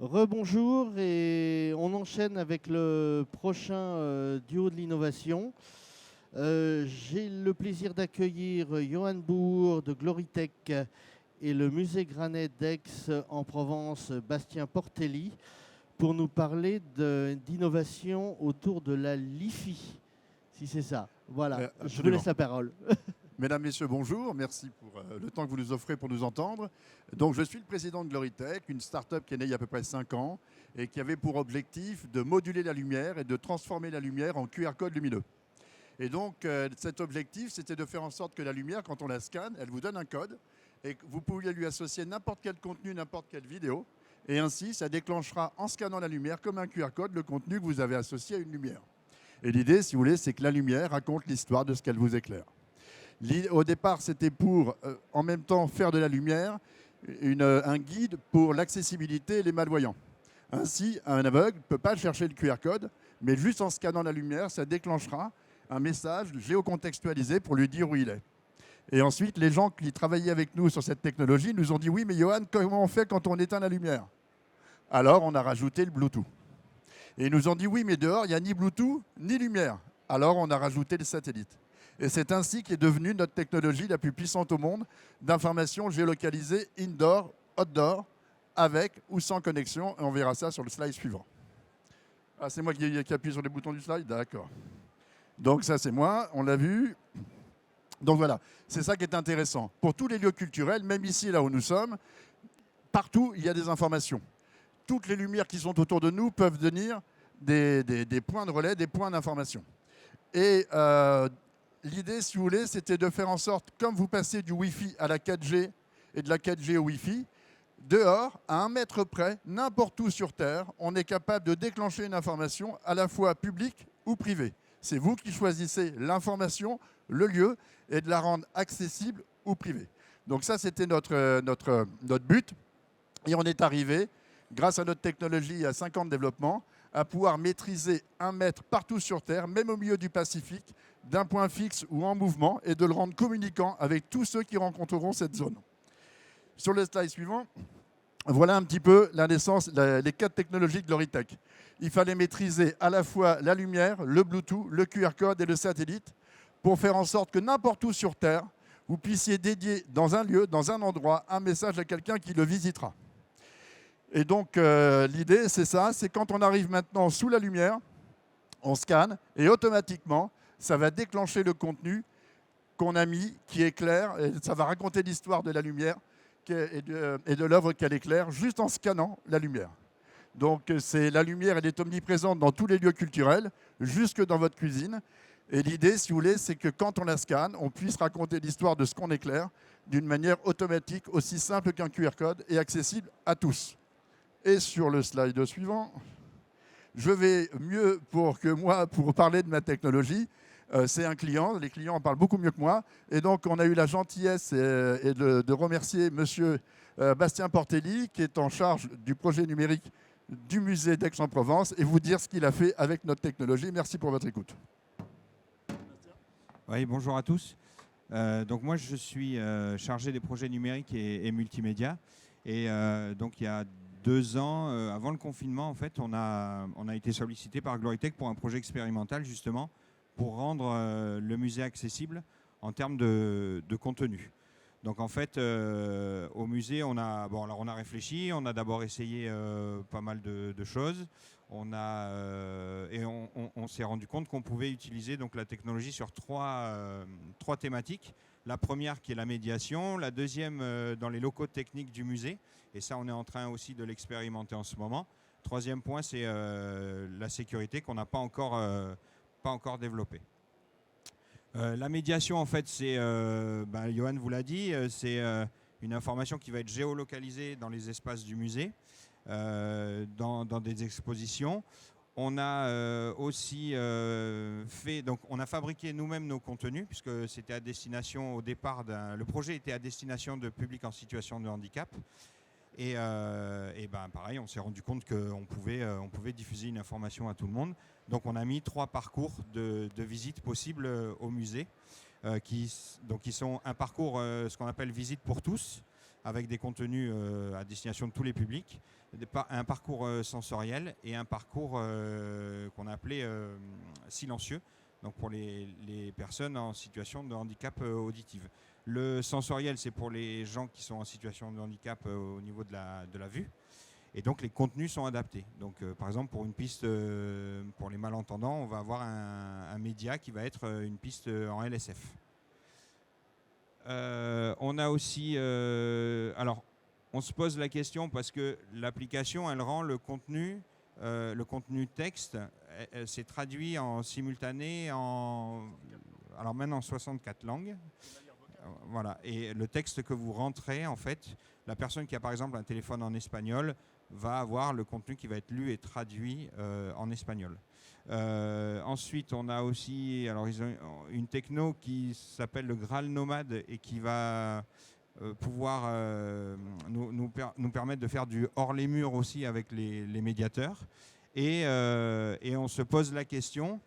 Rebonjour et on enchaîne avec le prochain duo de l'innovation. J'ai le plaisir d'accueillir Johan Bourg de Glorytech et le musée Granet d'Aix en Provence, Bastien Portelli, pour nous parler d'innovation autour de la LiFi, si c'est ça. Voilà, je vous laisse Absolument. la parole. Mesdames, Messieurs, bonjour. Merci pour le temps que vous nous offrez pour nous entendre. Donc, je suis le président de Glorytech, une start-up qui est née il y a à peu près 5 ans et qui avait pour objectif de moduler la lumière et de transformer la lumière en QR code lumineux. Et donc, cet objectif, c'était de faire en sorte que la lumière, quand on la scanne, elle vous donne un code et que vous pouviez lui associer n'importe quel contenu, n'importe quelle vidéo. Et ainsi, ça déclenchera en scannant la lumière comme un QR code le contenu que vous avez associé à une lumière. Et l'idée, si vous voulez, c'est que la lumière raconte l'histoire de ce qu'elle vous éclaire. Au départ, c'était pour, en même temps, faire de la lumière, un guide pour l'accessibilité et les malvoyants. Ainsi, un aveugle ne peut pas chercher le QR code, mais juste en scannant la lumière, ça déclenchera un message géocontextualisé pour lui dire où il est. Et ensuite, les gens qui travaillaient avec nous sur cette technologie nous ont dit « Oui, mais Johan, comment on fait quand on éteint la lumière ?» Alors, on a rajouté le Bluetooth. Et ils nous ont dit « Oui, mais dehors, il n'y a ni Bluetooth, ni lumière. » Alors, on a rajouté le satellite. Et c'est ainsi qu'est devenue notre technologie la plus puissante au monde d'information géolocalisée indoor, outdoor, avec ou sans connexion. Et on verra ça sur le slide suivant. Ah, c'est moi qui appuie sur les boutons du slide. D'accord. Donc ça, c'est moi. On l'a vu. Donc voilà, c'est ça qui est intéressant. Pour tous les lieux culturels, même ici, là où nous sommes, partout, il y a des informations. Toutes les lumières qui sont autour de nous peuvent devenir des points de relais, des points d'information. Et l'idée, si vous voulez, c'était de faire en sorte, comme vous passez du Wi-Fi à la 4G et de la 4G au Wi-Fi, dehors, à 1 mètre près, n'importe où sur Terre, on est capable de déclencher une information à la fois publique ou privée. C'est vous qui choisissez l'information, le lieu, et de la rendre accessible ou privée. Donc ça, c'était notre but. Et on est arrivé, grâce à notre technologie à 5 ans de développement, à pouvoir maîtriser 1 mètre partout sur Terre, même au milieu du Pacifique, d'un point fixe ou en mouvement, et de le rendre communicant avec tous ceux qui rencontreront cette zone. Sur le slide suivant, voilà un petit peu la naissance, les 4 technologies de Glorytech. Il fallait maîtriser à la fois la lumière, le Bluetooth, le QR code et le satellite pour faire en sorte que n'importe où sur Terre, vous puissiez dédier dans un lieu, dans un endroit, un message à quelqu'un qui le visitera. Et donc, l'idée, c'est ça, c'est quand on arrive maintenant sous la lumière, on scanne et automatiquement, ça va déclencher le contenu qu'on a mis, qui éclaire, et ça va raconter l'histoire de la lumière et de l'œuvre qu'elle éclaire, juste en scannant la lumière. Donc, la lumière, elle est omniprésente dans tous les lieux culturels, jusque dans votre cuisine. Et l'idée, si vous voulez, c'est que quand on la scanne, on puisse raconter l'histoire de ce qu'on éclaire d'une manière automatique, aussi simple qu'un QR code et accessible à tous. Et sur le slide suivant, je vais mieux pour parler de ma technologie. C'est un client, les clients en parlent beaucoup mieux que moi. Et donc, on a eu la gentillesse de remercier monsieur Bastien Portelli, qui est en charge du projet numérique du musée d'Aix-en-Provence, et vous dire ce qu'il a fait avec notre technologie. Merci pour votre écoute. Oui, bonjour à tous. Donc moi, je suis chargé des projets numériques et multimédia. Et donc il y a 2 ans, avant le confinement, en fait, on a été sollicité par Glorytech pour un projet expérimental, justement, pour rendre le musée accessible en termes de contenu. Donc en fait, au musée, on a réfléchi, on a d'abord essayé pas mal de choses. On s'est rendu compte qu'on pouvait utiliser donc la technologie sur 3 thématiques. La première qui est la médiation, la deuxième dans les locaux techniques du musée, et ça on est en train aussi de l'expérimenter en ce moment. Troisième point, c'est la sécurité qu'on n'a pas encore développée. La médiation, en fait, c'est, Johan vous l'a dit, c'est une information qui va être géolocalisée dans les espaces du musée, dans des expositions. On a aussi on a fabriqué nous-mêmes nos contenus, puisque c'était à destination au départ le projet était à destination de publics en situation de handicap. Et pareil, on s'est rendu compte qu'on pouvait diffuser une information à tout le monde. Donc on a mis 3 parcours de visite possibles au musée, qui sont un parcours, ce qu'on appelle visite pour tous, avec des contenus à destination de tous les publics, un parcours sensoriel et un parcours qu'on a appelé silencieux, donc pour les personnes en situation de handicap auditif. Le sensoriel, c'est pour les gens qui sont en situation de handicap au niveau de la vue. Et donc les contenus sont adaptés. Donc par exemple pour une piste pour les malentendants, on va avoir un média qui va être une piste en LSF. On a aussi alors on se pose la question parce que l'application elle rend le contenu texte c'est traduit en simultané alors maintenant en 64 langues. Voilà. Et le texte que vous rentrez, en fait, la personne qui a par exemple un téléphone en espagnol va avoir le contenu qui va être lu et traduit en espagnol. Ensuite, on a aussi ils ont une techno qui s'appelle le Graal Nomade et qui va pouvoir nous permettre de faire du hors les murs aussi avec les médiateurs. Et on se pose la question,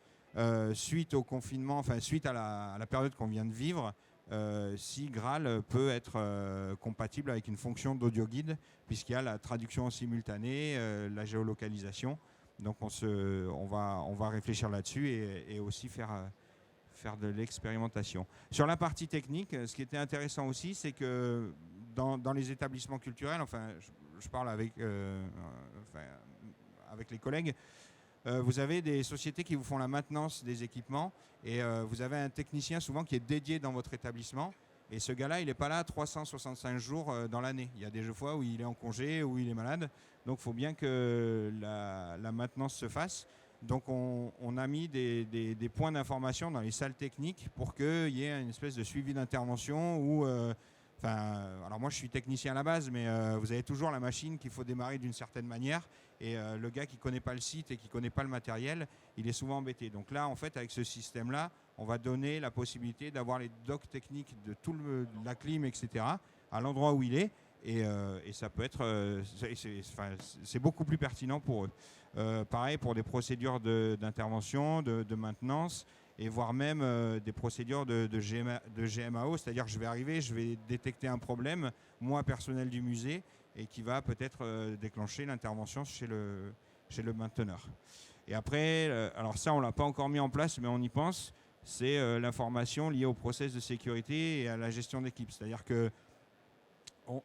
suite au confinement, enfin suite à la période qu'on vient de vivre, si Graal peut être compatible avec une fonction d'audio guide, puisqu'il y a la traduction simultanée, la géolocalisation. Donc on va réfléchir là-dessus et aussi faire de l'expérimentation. Sur la partie technique, ce qui était intéressant aussi, c'est que dans les établissements culturels, enfin je parle avec les collègues, vous avez des sociétés qui vous font la maintenance des équipements et vous avez un technicien souvent qui est dédié dans votre établissement et ce gars-là, il n'est pas là 365 jours dans l'année. Il y a des fois où il est en congé, où il est malade. Donc il faut bien que la maintenance se fasse. Donc on a mis des points d'information dans les salles techniques pour qu'il y ait une espèce de suivi d'intervention où... alors moi je suis technicien à la base, mais vous avez toujours la machine qu'il faut démarrer d'une certaine manière et le gars qui ne connaît pas le site et qui ne connaît pas le matériel, il est souvent embêté. Donc là, en fait, avec ce système-là, on va donner la possibilité d'avoir les docs techniques de la clim, etc., à l'endroit où il est et ça peut être... c'est beaucoup plus pertinent pour eux. Pareil pour des procédures d'intervention, de maintenance, et voire même des procédures de GMAO, c'est-à-dire que je vais arriver, je vais détecter un problème, moi personnel du musée, et qui va peut-être déclencher l'intervention chez le mainteneur. Et après, alors ça on ne l'a pas encore mis en place, mais on y pense, c'est l'information liée au process de sécurité et à la gestion d'équipe. C'est-à-dire que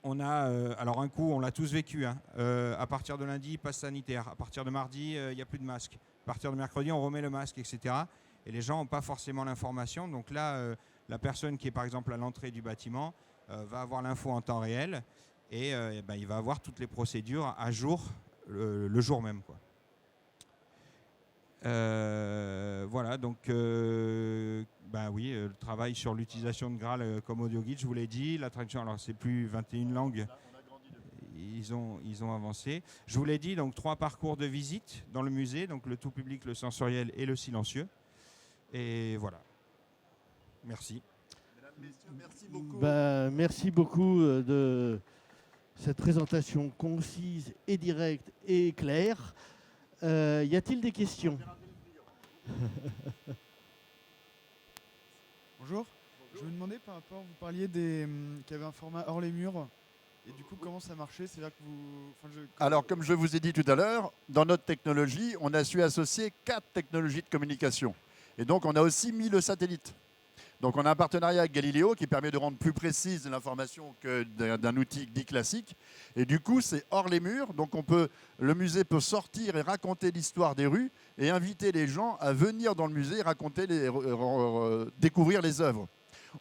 on a, alors un coup, on l'a tous vécu, hein, à partir de lundi, passe sanitaire, à partir de mardi, il n'y a plus de masque, à partir de mercredi, on remet le masque, etc. Et les gens n'ont pas forcément l'information. Donc là, la personne qui est par exemple à l'entrée du bâtiment va avoir l'info en temps réel et il va avoir toutes les procédures à jour le jour même, quoi. Voilà, donc oui, le travail sur l'utilisation de Graal comme audio guide, je vous l'ai dit. La traduction, alors c'est plus 21 langues. Ils ont avancé. Je vous l'ai dit, donc 3 parcours de visite dans le musée, donc le tout public, le sensoriel et le silencieux. Et voilà. Merci. Mesdames, messieurs, merci beaucoup. Merci beaucoup de cette présentation concise et directe et claire. Y a-t-il des questions? Bonjour. Je me demandais par rapport, vous parliez qu'il y avait un format hors les murs. Et du coup, comment ça marchait? C'est-à-dire que vous... Alors, comme je vous ai dit tout à l'heure, dans notre technologie, on a su associer 4 technologies de communication. Et donc, on a aussi mis le satellite. Donc, on a un partenariat avec Galileo qui permet de rendre plus précise l'information que d'un outil dit classique. Et du coup, c'est hors les murs. Donc, le musée peut sortir et raconter l'histoire des rues et inviter les gens à venir dans le musée et découvrir les œuvres.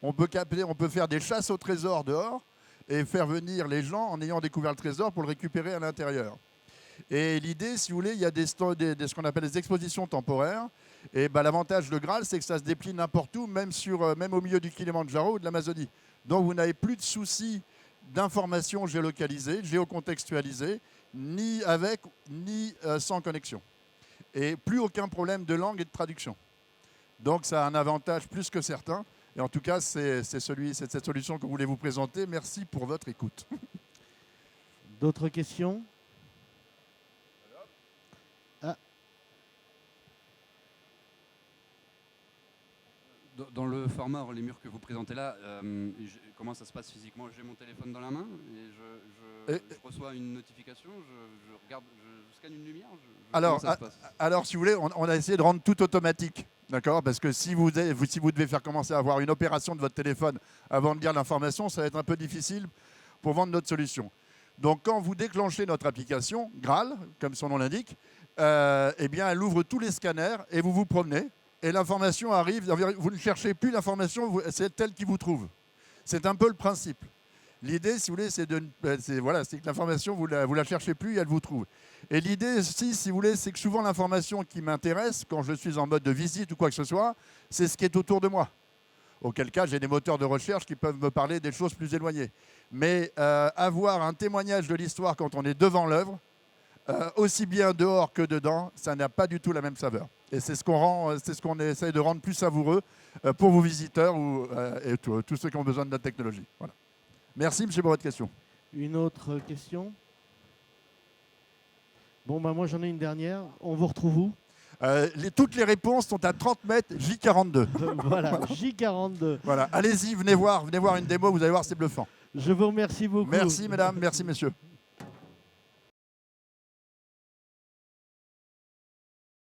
On peut faire des chasses au trésor dehors et faire venir les gens en ayant découvert le trésor pour le récupérer à l'intérieur. Et l'idée, si vous voulez, il y a ce qu'on appelle des expositions temporaires. Et l'avantage de Graal, c'est que ça se déplie n'importe où, même au milieu du Kilimandjaro ou de l'Amazonie. Donc vous n'avez plus de soucis d'informations géolocalisées, géocontextualisées, ni avec, ni sans connexion. Et plus aucun problème de langue et de traduction. Donc ça a un avantage plus que certain. Et en tout cas, c'est cette solution que vous voulez vous présenter. Merci pour votre écoute. D'autres questions? Dans le format hors les murs que vous présentez là, comment ça se passe physiquement? J'ai mon téléphone dans la main et je reçois une notification, je regarde, je scanne une lumière. Alors, comment ça se passe? alors, si vous voulez, on a essayé de rendre tout automatique. D'accord? Parce que si vous devez faire commencer à avoir une opération de votre téléphone avant de lire l'information, ça va être un peu difficile pour vendre notre solution. Donc, quand vous déclenchez notre application, Graal, comme son nom l'indique, eh bien, elle ouvre tous les scanners et vous vous promenez. Et l'information arrive, vous ne cherchez plus l'information, c'est elle qui vous trouve. C'est un peu le principe. L'idée, si vous voulez, c'est que l'information, vous la cherchez plus et elle vous trouve. Et l'idée aussi, si vous voulez, c'est que souvent l'information qui m'intéresse, quand je suis en mode de visite ou quoi que ce soit, c'est ce qui est autour de moi. Auquel cas, j'ai des moteurs de recherche qui peuvent me parler des choses plus éloignées. Mais avoir un témoignage de l'histoire quand on est devant l'œuvre, aussi bien dehors que dedans, ça n'a pas du tout la même saveur. Et c'est ce qu'on essaye de rendre plus savoureux pour vos visiteurs et tous ceux qui ont besoin de notre technologie. Voilà. Merci, monsieur, pour votre question. Une autre question? Bon, bah, moi, j'en ai une dernière. On vous retrouve où? Toutes les réponses sont à 30 mètres J42. Voilà, J42. Voilà, allez-y, venez voir une démo, vous allez voir, c'est bluffant. Je vous remercie beaucoup. Merci, mesdames, merci, messieurs.